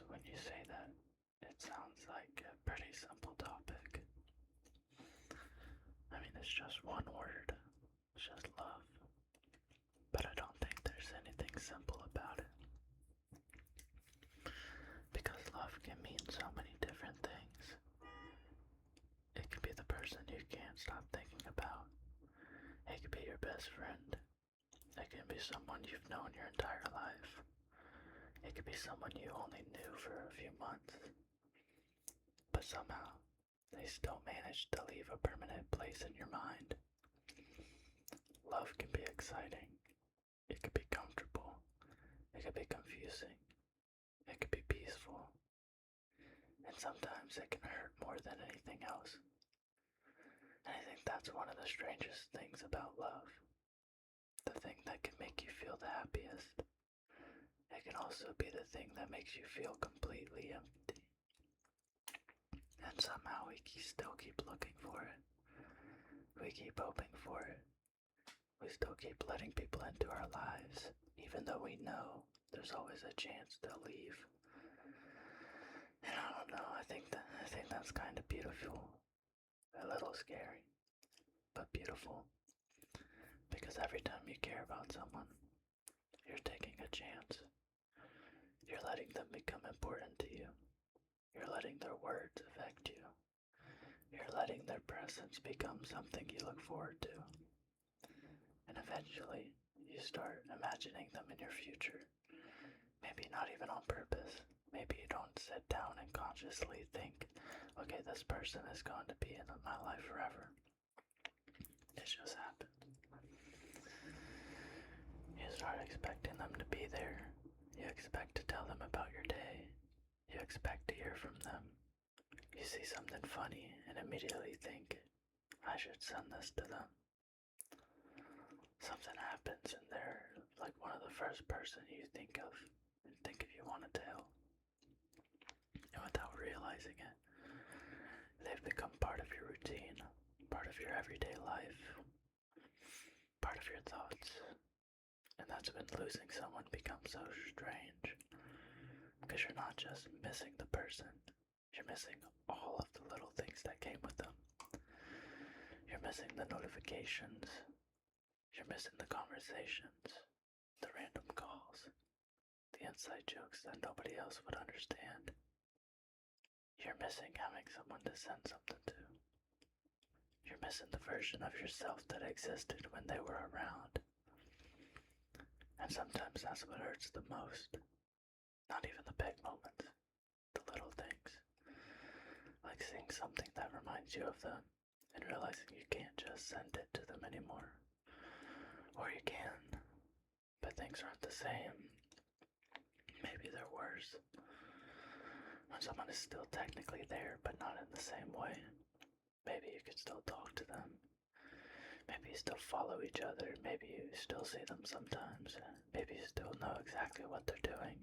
course, when you say that, it sounds like a pretty simple topic. I mean, it's just one word. It's just love. But I don't think there's anything simple about it. Because love can mean so many different things. It could be the person you can't stop thinking about. It could be your best friend. It can be someone you've known your entire life. It could be someone you only knew for a few months. But somehow, they still manage to leave a permanent place in your mind. Love can be exciting. It could be comfortable. It could be confusing. It could be peaceful. And sometimes it can hurt more than anything else. And I think that's one of the strangest things about love. The thing that can make you feel the happiest. It can also be the thing that makes you feel completely empty. And somehow we still keep looking for it. We keep hoping for it. We still keep letting people into our lives, even though we know there's always a chance they'll leave. And I don't know, I think that's kind of beautiful. A little scary, but beautiful. Because every time you care about someone, you're taking a chance. You're letting them become important to you. You're letting their words affect you. You're letting their presence become something you look forward to. And eventually, you start imagining them in your future. Maybe not even on purpose. Maybe you don't sit down and consciously think, okay, this person is going to be in my life forever. It just happens. You start expecting them to be there. You expect to tell them about your day. You expect to hear from them. You see something funny and immediately think, I should send this to them. Something happens and they're like one of the first person you think of and think if you want to tell. And without realizing it, they've become part of your routine, part of your everyday life, part of your thoughts. And that's when losing someone becomes so strange. Because you're not just missing the person, you're missing all of the little things that came with them. You're missing the notifications. You're missing the conversations, the random calls, the inside jokes that nobody else would understand. You're missing having someone to send something to. You're missing the version of yourself that existed when they were around. And sometimes that's what hurts the most. Not even the big moments, the little things. Like seeing something that reminds you of them and realizing you can't just send it to them anymore. Or you can, but things aren't the same. Maybe they're worse. When someone is still technically there, but not in the same way. Maybe you can still talk to them. Maybe you still follow each other. Maybe you still see them sometimes. Maybe you still know exactly what they're doing.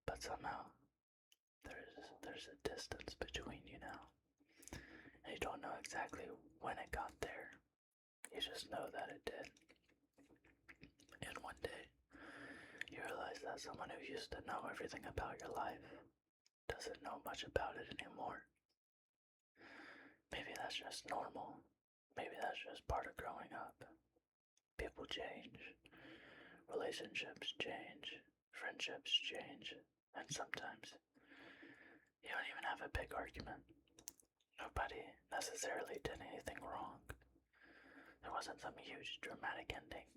But somehow, there's a distance between you now. And you don't know exactly when it got there. You just know that it did. And one day, you realize that someone who used to know everything about your life doesn't know much about it anymore. Maybe that's just normal. Maybe that's just part of growing up. People change. Relationships change. Friendships change. And sometimes, you don't even have a big argument. Nobody necessarily did anything wrong. There wasn't some huge dramatic ending.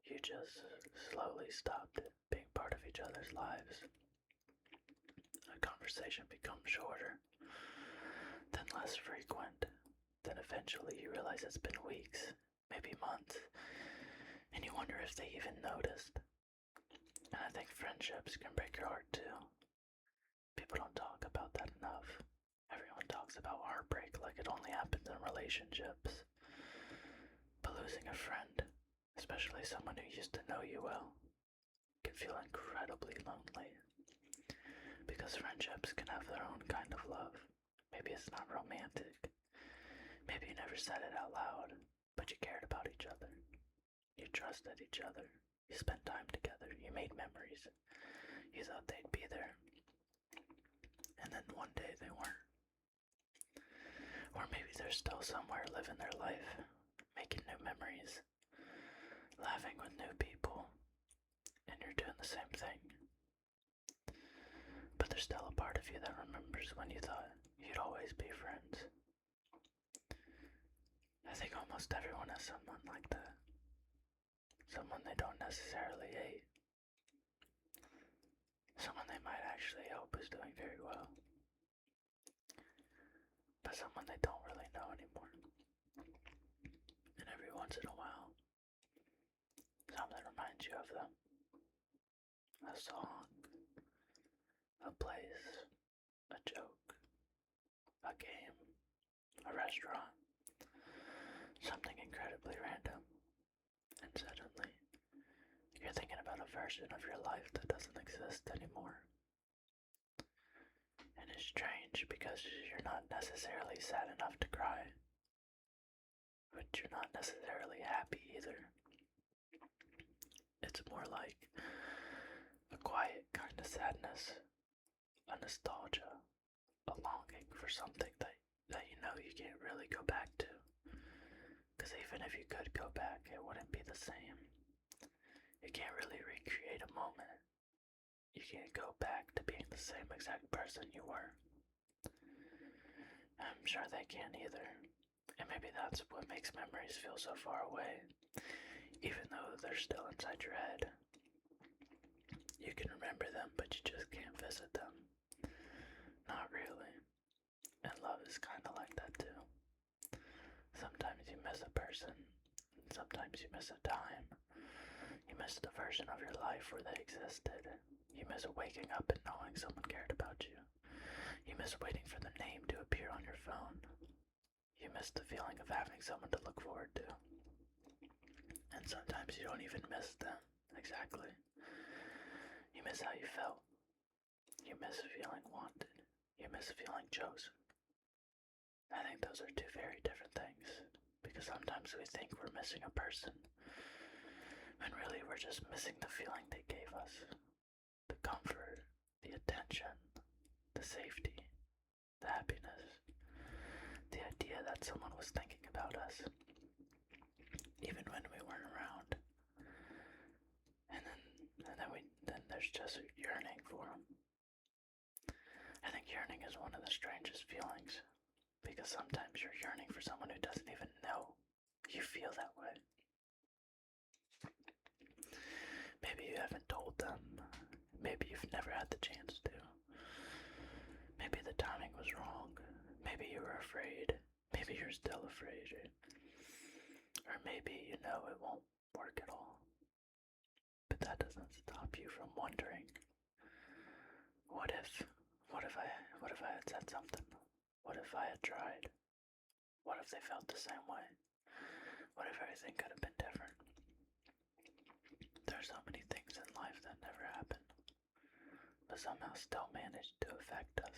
You just slowly stopped being part of each other's lives. A conversation becomes shorter, then less frequent. Then eventually you realize it's been weeks, maybe months, and you wonder if they even noticed. And I think friendships can break your heart too. People don't talk about that enough. Everyone talks about heartbreak like it only happens in relationships. But losing a friend, especially someone who used to know you well, can feel incredibly lonely. Because friendships can have their own kind of love. Maybe it's not romantic. Maybe you never said it out loud, but you cared about each other. You trusted each other. You spent time together. You made memories. You thought they'd be there. And then one day they weren't. Or maybe they're still somewhere living their life, making new memories, laughing with new people, and you're doing the same thing. But there's still a part of you that remembers when you thought you'd always be friends. I think almost everyone has someone like that. Someone they don't necessarily hate. Someone they might actually hope is doing very well. But someone they don't really know anymore. And every once in a while, something reminds you of them. A song, a place, a joke, a game, a restaurant, something incredibly random. And suddenly, you're thinking about a version of your life that doesn't exist anymore. And it's strange because you're not necessarily sad enough to cry, but you're not necessarily happy either. It's more like a quiet kind of sadness, a nostalgia, a longing for something that you know you can't really go back to. Because even if you could go back, it wouldn't be the same. You can't really recreate a moment. You can't go back to being the same exact person you were. I'm sure they can't either. And maybe that's what makes memories feel so far away, even though they're still inside your head. You can remember them, but you just can't visit them. Not really. And love is kind of like that too. Sometimes you miss a person, and sometimes you miss a time. You miss the version of your life where they existed. You miss waking up and knowing someone cared about you. You miss waiting for their name to appear on your phone. You miss the feeling of having someone to look forward to. And sometimes you don't even miss them, exactly. You miss how you felt. You miss feeling wanted. You miss feeling chosen. I think those are two very different things, because sometimes we think we're missing a person, when really we're just missing the feeling they gave us. The comfort, the attention, the safety, the happiness, the idea that someone was thinking about us, even when we weren't around. And then there's just yearning for them. I think yearning is one of the strangest feelings, because sometimes you're yearning for someone who doesn't even know you feel that way. Maybe you haven't told them. Maybe you've never had the chance to. Maybe the timing was wrong. Maybe you were afraid. Maybe you're still afraid. Or maybe you know it won't work at all. But that doesn't stop you from wondering, what if I had said something? What if I had tried? What if they felt the same way? What if everything could have been different? There's so many things in life that never happened, but somehow still manage to affect us.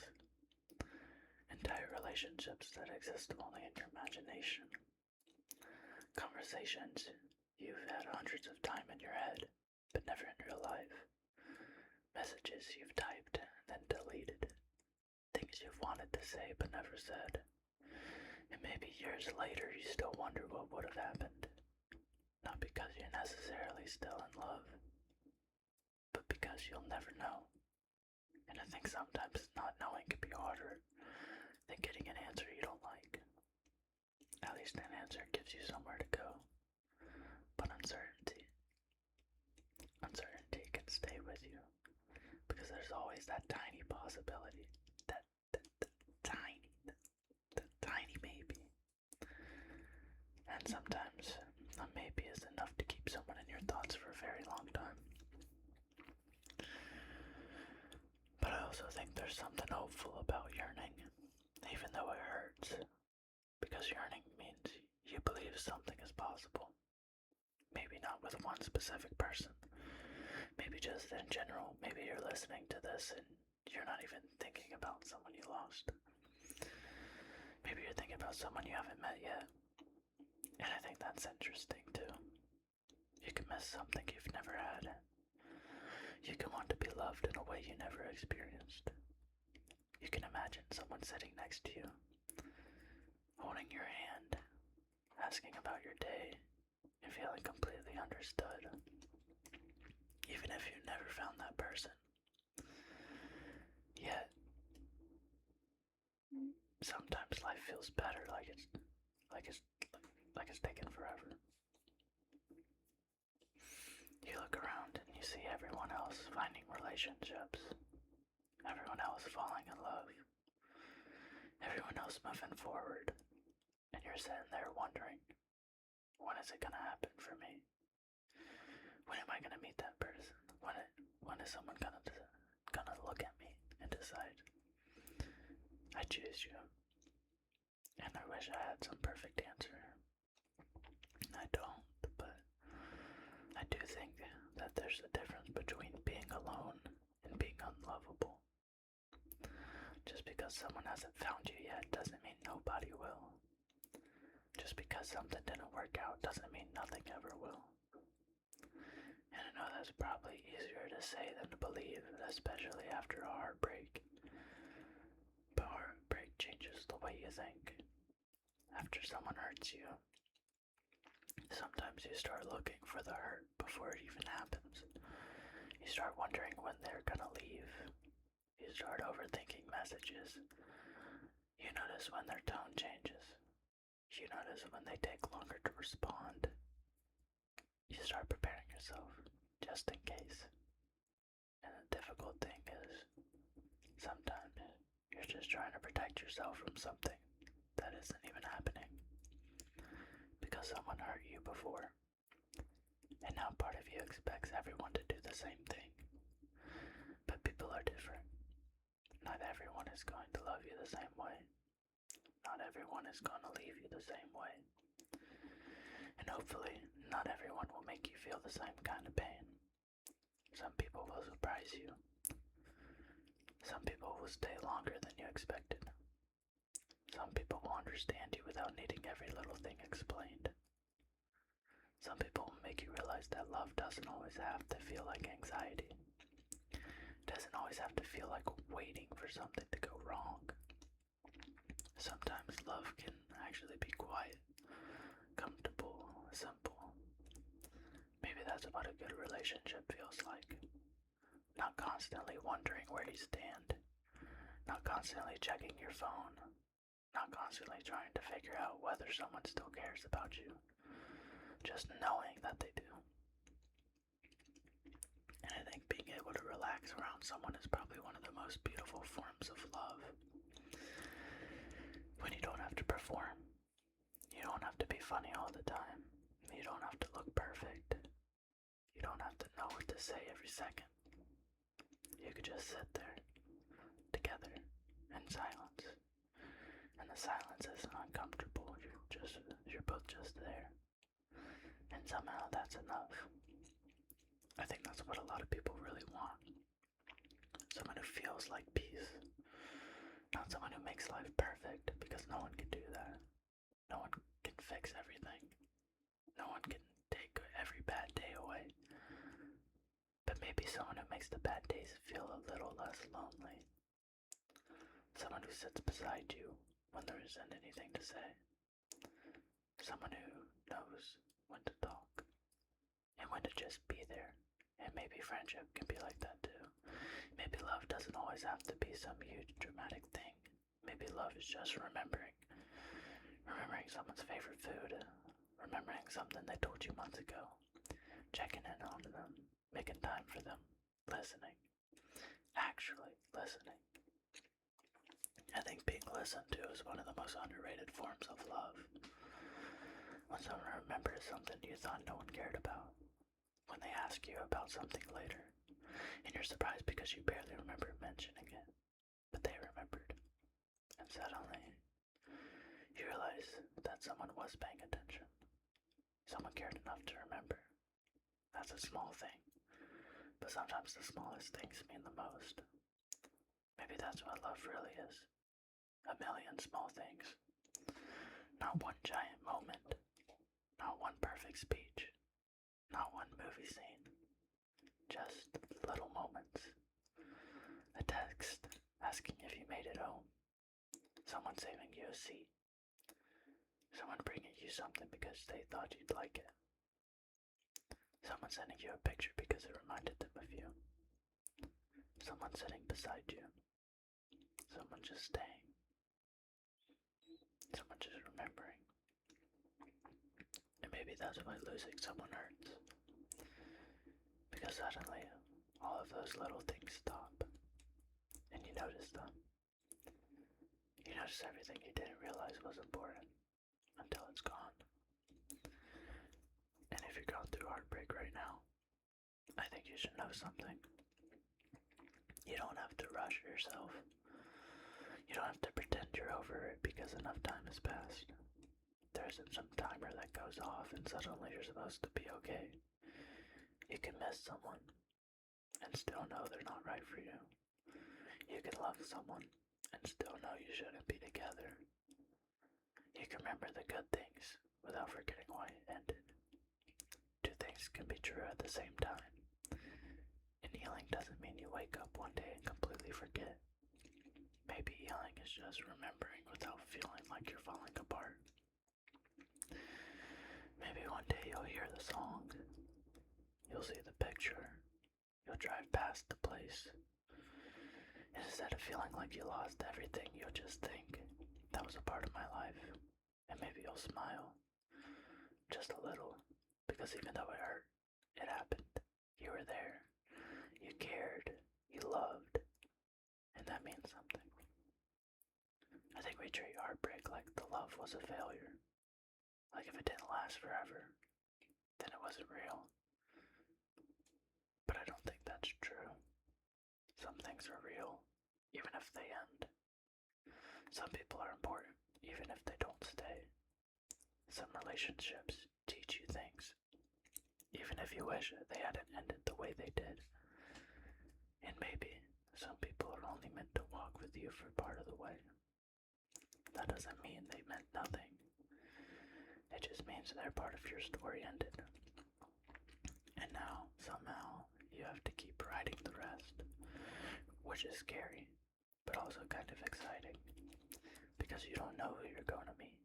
Entire relationships that exist only in your imagination. Conversations you've had hundreds of times in your head, but never in real life. Messages you've typed and then deleted. Things you've wanted to say but never said. And maybe years later you still wonder what would have happened. Not because you're necessarily still in love, but because you'll never know. And I think sometimes not knowing can be harder than getting an answer you don't like. At least an answer gives you somewhere to go. But uncertainty can stay with you, because there's always that tiny possibility, that tiny maybe. And sometimes a maybe is enough to keep someone in your thoughts for a very long time. But I also think there's something hopeful about yearning, even though it hurts, because yearning means you believe something is possible. Maybe not with one specific person. Maybe just in general. Maybe you're listening to this and you're not even thinking about someone you lost. Maybe you're thinking about someone you haven't met yet. And I think that's interesting too. You can miss something you've never had. You can want to be loved in a way you never experienced. You can imagine someone sitting next to you, holding your hand, asking about your day, and feeling completely understood. Even if you never found that person. Yet, sometimes life feels better, like it's taken forever. You look around and you see everyone else finding relationships, everyone else falling in love, everyone else moving forward, and you're sitting there wondering, when is it gonna happen for me? When am I gonna meet that person? When is someone gonna look at me and decide, I choose you? And I wish I had some perfect answer. I don't, but I do think that there's a difference between being alone and being unlovable. Just because someone hasn't found you yet doesn't mean nobody will. Just because something didn't work out doesn't mean nothing ever will. And I know that's probably easier to say than to believe, especially after a heartbreak. But heartbreak changes the way you think. After someone hurts you, sometimes you start looking for the hurt before it even happens. You start wondering when they're gonna leave. You start overthinking messages. You notice when their tone changes. You notice when they take longer to respond. You start preparing yourself, just in case. And the difficult thing is, sometimes you're just trying to protect yourself from something that isn't even happening. Because someone hurt you before. And now part of you expects everyone to do the same thing. But people are different. Not everyone is going to love you the same way. Not everyone is going to leave you the same way. And hopefully, not everyone will make you feel the same kind of pain. Some people will surprise you. Some people will stay longer than you expected. Some people will understand you without needing every little thing explained. Some people will make you realize that love doesn't always have to feel like anxiety. It doesn't always have to feel like waiting for something to go wrong. Sometimes love can actually be quiet, comfortable, simple. Maybe that's what a good relationship feels like. Not constantly wondering where you stand. Not constantly checking your phone. Not constantly trying to figure out whether someone still cares about you. Just knowing that they do. And I think being able to relax around someone is probably one of the most beautiful forms of love. When you don't have to perform. You don't have to be funny all the time. You don't have to look perfect. You don't have to know what to say every second. You could just sit there, together, in silence. And the silence isn't uncomfortable. You're both just there. And somehow that's enough. I think that's what a lot of people really want. Someone who feels like peace. Not someone who makes life perfect, because no one can do that. No one can fix everything. No one can take every bad day away. But maybe someone who makes the bad days feel a little less lonely. Someone who sits beside you when there isn't anything to say. Someone who knows when to talk and when to just be there. And maybe friendship can be like that too. Maybe love doesn't always have to be some huge dramatic thing. Maybe love is just remembering. Remembering someone's favorite food. Remembering something they told you months ago. Checking in on them. Making time for them. Listening. Actually listening. I think being listened to is one of the most underrated forms of love. When someone remembers something you thought no one cared about. When they ask you about something later. And you're surprised because you barely remember mentioning it. But they remembered. And suddenly, you realize that someone was paying attention. Someone cared enough to remember. That's a small thing. But sometimes the smallest things mean the most. Maybe that's what love really is. A million small things. Not one giant moment. Not one perfect speech. Not text asking if you made it home. Someone saving you a seat. Someone bringing you something because they thought you'd like it. Someone sending you a picture because it reminded them of you. Someone sitting beside you. Someone just staying. Someone just remembering. And maybe that's why losing someone hurts. Because suddenly, all of those little things stop. And you notice them. You notice everything you didn't realize was important until it's gone. And if you're going through heartbreak right now, I think you should know something. You don't have to rush yourself. You don't have to pretend you're over it because enough time has passed. There isn't some timer that goes off and suddenly you're supposed to be okay. You can miss someone and still know they're not right for you. You can love someone and still know you shouldn't be together. You can remember the good things without forgetting why it ended. Two things can be true at the same time. And healing doesn't mean you wake up one day and completely forget. Maybe healing is just remembering without feeling like you're falling apart. Maybe one day you'll hear the song. You'll see the picture. You'll drive past the place. And instead of feeling like you lost everything, you'll just think, that was a part of my life. And maybe you'll smile. Just a little. Because even though it hurt, it happened. You were there. You cared. You loved. And that means something. I think we treat heartbreak like the love was a failure. Like if it didn't last forever, then it wasn't real. But I don't think that's true. Some things are real, even if they end. Some people are important, even if they don't stay. Some relationships teach you things, even if you wish they hadn't ended the way they did. And maybe some people are only meant to walk with you for part of the way. That doesn't mean they meant nothing. It just means their part of your story ended. And now, somehow, you have to keep writing the rest. Which is scary, but also kind of exciting. Because you don't know who you're going to meet.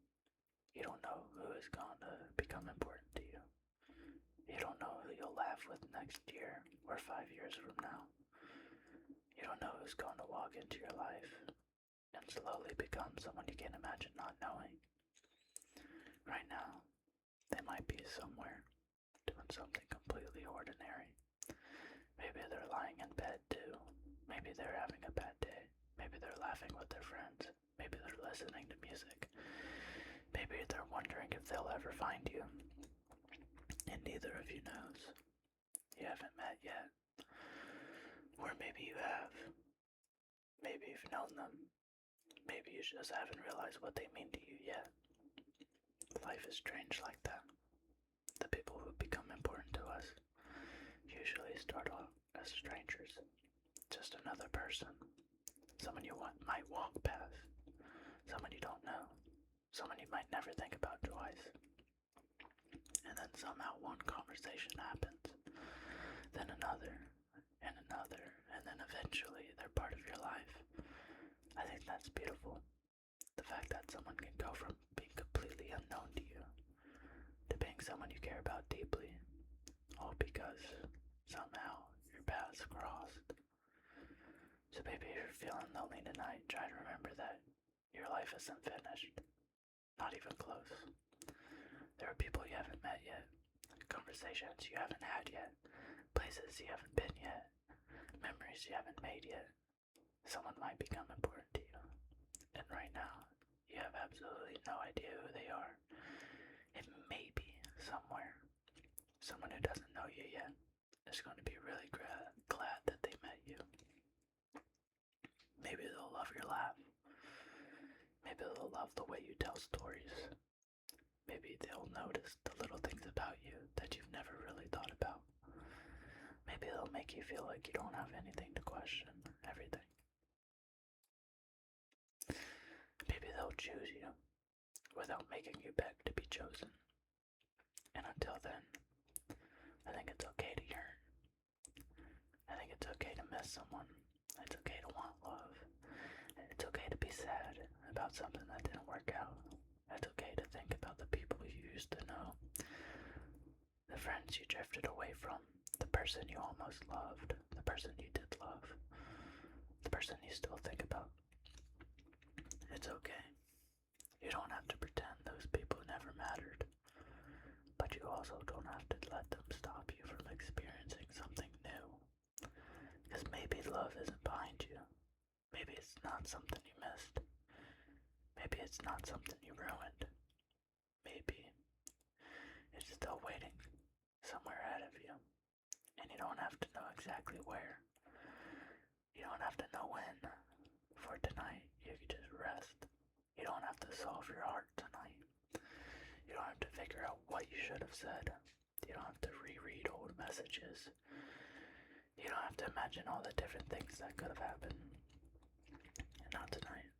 You don't know who is going to become important to you. You don't know who you'll laugh with next year or 5 years from now. You don't know who's going to walk into your life and slowly become someone you can't imagine not knowing. Right now, they might be somewhere doing something completely ordinary. Maybe they're lying in bed too. Maybe they're having a bad day. Maybe they're laughing with their friends. Maybe they're listening to music. Maybe they're wondering if they'll ever find you. And neither of you knows. You haven't met yet. Or maybe you have. Maybe you've known them. Maybe you just haven't realized what they mean to you yet. Life is strange like that. The people who become important to us usually start off as strangers. Just another person. Someone you might walk past. Someone you don't know. Someone you might never think about twice. And then somehow one conversation happens. Then another. And another. And then eventually they're part of your life. I think that's beautiful. The fact that someone can go from being completely unknown to you to being someone you care about deeply, all because somehow your paths crossed. So maybe if you're feeling lonely tonight, try to remember that your life isn't finished. Not even close. There are people you haven't met yet, conversations you haven't had yet, places you haven't been yet, memories you haven't made yet. Someone might become important to you. And right now, you have absolutely no idea who they are. And maybe somewhere, someone who doesn't know you yet is going to be really glad that they met you. Maybe they'll love your laugh. Maybe they'll love the way you tell stories. Maybe they'll notice the little things about you that you've never really thought about. Maybe they'll make you feel like you don't have anything to question everything. Maybe they'll choose you without making you beg to be chosen. And until then, I think it's okay to yearn. I think it's okay to miss someone. It's okay to want about something that didn't work out. It's okay to think about the people you used to know, the friends you drifted away from, the person you almost loved, the person you did love, the person you still think about. It's okay. You don't have to pretend those people never mattered, but you also don't have to let them stop you from experiencing something new. Because maybe love isn't behind you. Maybe it's not something you missed. Maybe it's not something you ruined. Maybe it's still waiting somewhere ahead of you. And you don't have to know exactly where. You don't have to know when. For tonight, you can just rest. You don't have to solve your heart tonight. You don't have to figure out what you should have said. You don't have to reread old messages. You don't have to imagine all the different things that could have happened. And not tonight.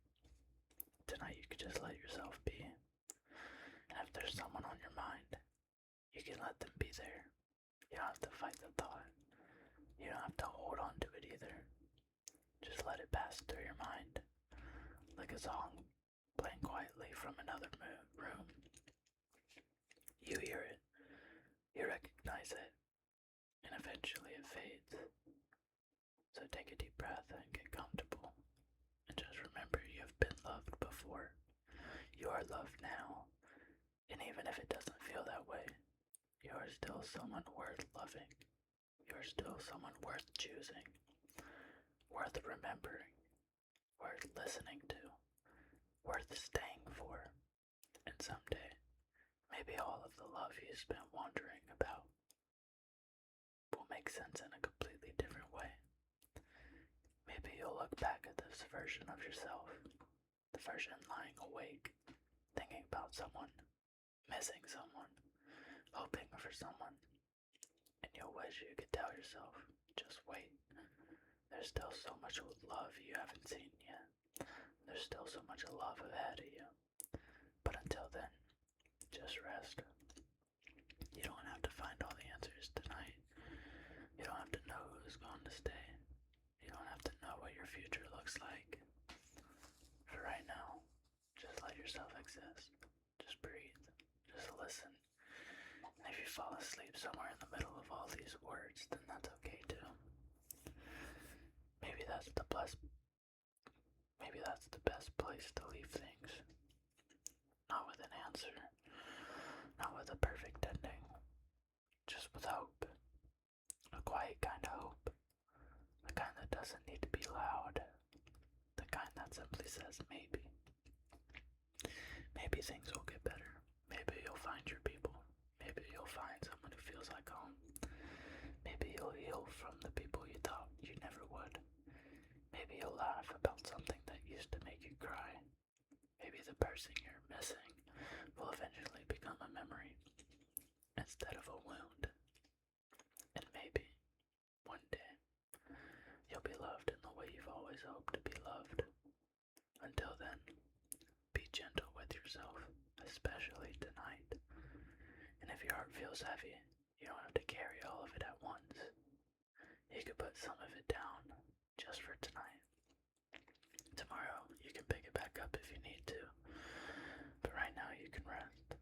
Tonight you can just let yourself be. And if there's someone on your mind, you can let them be there. You don't have to fight the thought. You don't have to hold on to it either. Just let it pass through your mind, like a song playing quietly from another room. You hear it, you recognize it, and eventually it fades. So take a deep breath and get comfortable. And just remember you have been loved before. You are loved now. And even if it doesn't feel that way, you are still someone worth loving. You are still someone worth choosing, worth remembering, worth listening to, worth staying for. And someday, maybe all of the love you spent wondering about will make sense in a completely different way. Maybe you'll look back at this version of yourself, the version lying awake, thinking about someone, missing someone, hoping for someone, and you'll wish you could tell yourself, just wait. There's still so much love you haven't seen yet. There's still so much love ahead of you. But until then, just rest. You don't have to find all the answers tonight. You don't have to know who's going to stay. You don't have to know what your future looks like. For right now, just let yourself exist. Just breathe. Just listen. And if you fall asleep somewhere in the middle of all these words, then that's okay too. Maybe that's the best place to leave things. Not with an answer. Not with a perfect ending. Just with hope. A quiet kind of hope. The kind that doesn't need to be loud. The kind that simply says maybe. Maybe things will get better. Maybe you'll find your people. Maybe you'll find someone who feels like home. Maybe you'll heal from the people you thought you never would. Maybe you'll laugh about something that used to make you cry. Maybe the person you're missing will eventually become a memory instead of a wound. And maybe, one day, you'll be loved in the way you've always hoped to be loved. Until then, be gentle with yourself, especially tonight. And if your heart feels heavy, you don't have to carry all of it at once. You can put some of it down, just for tonight. Tomorrow, you can pick it back up if you need to. But right now, you can rest.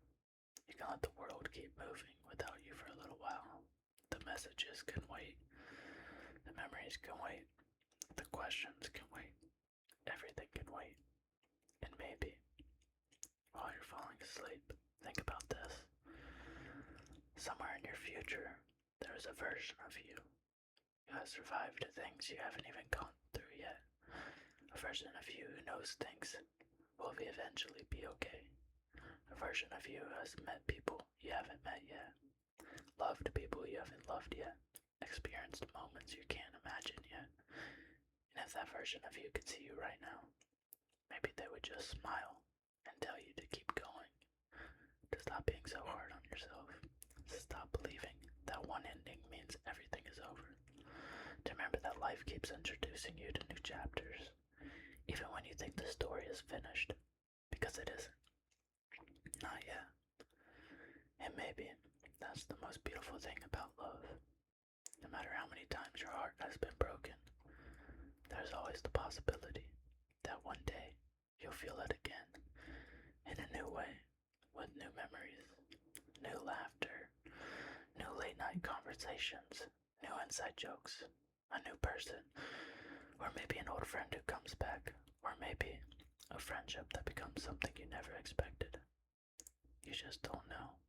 You can let the world keep moving without you for a little while. The messages can wait. The memories can wait. The questions can wait. Everything can wait. And maybe, while you're falling asleep, think about this. Somewhere in your future, there is a version of you who has survived the things you haven't even gone through yet. A version of you who knows things will eventually be okay. A version of you who has met people you haven't met yet. Loved people you haven't loved yet. Experienced moments you can't imagine yet. And if that version of you could see you right now, maybe they would just smile and tell you to keep going. To stop being so hard on yourself. To stop believing that one ending means everything is over. To remember that life keeps introducing you to new chapters, even when you think the story is finished, because it isn't. Not yet. And maybe that's the most beautiful thing about love. No matter how many times your heart has been broken, there's always the possibility that one day you'll feel it again in a new way, with new memories, new laughter, new late night conversations, new inside jokes, a new person, or maybe an old friend who comes back, or maybe a friendship that becomes something you never expected. You just don't know.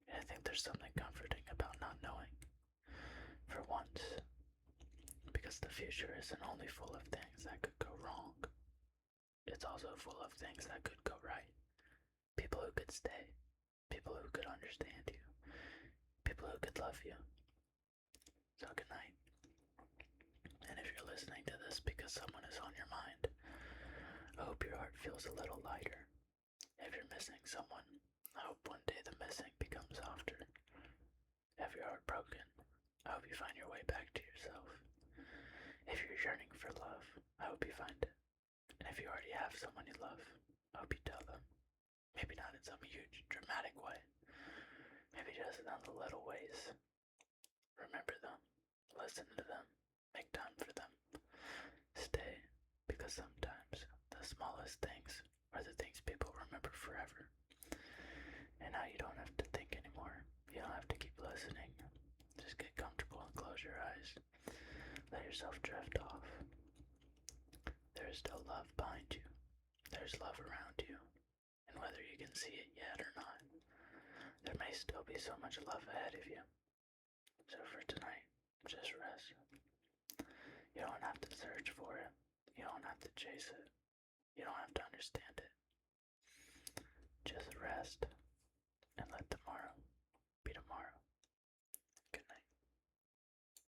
And I think there's something comforting about not knowing. For once, because the future isn't only full of things that could go wrong, it's also full of things that could go right. People who could stay, people who could understand you, people who could love you. So good night. And if you're listening to this because someone is on your mind, I hope your heart feels a little lighter. If you're missing someone, I hope one day the missing becomes softer. If you're heartbroken, I hope you find your way back to yourself. If you're yearning for love, I hope you find it. And if you already have someone you love, I hope you tell them. Maybe not in some huge, dramatic way. Maybe just in the little ways. Remember them. Listen to them. Make time for them. Stay, because sometimes the smallest things are the things people remember forever. And now you don't have to think anymore. You don't have to keep listening. Just get comfortable and close your eyes. Let yourself drift off. There is still love behind you. There's love around you. And whether you can see it yet or not, there may still be so much love ahead of you. So for tonight, just rest. You don't have to search for it. You don't have to chase it. You don't have to understand it. Just rest